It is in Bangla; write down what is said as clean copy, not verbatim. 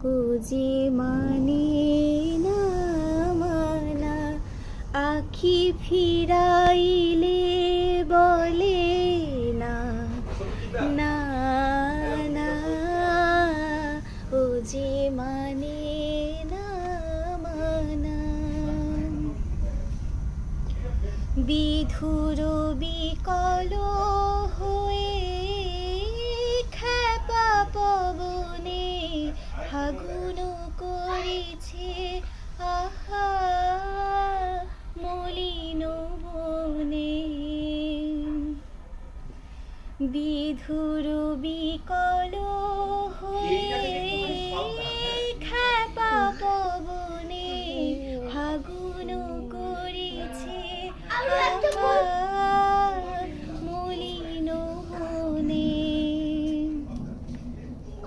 ও যে মানে না মানা, আখি ফিরাইলে বলে না না না, ও যে মানে না মানা। বিধুর বিকল হয়ে খ্যাপা পবনে ফাগুন করেছে আহা মলিন বনে। বিধুর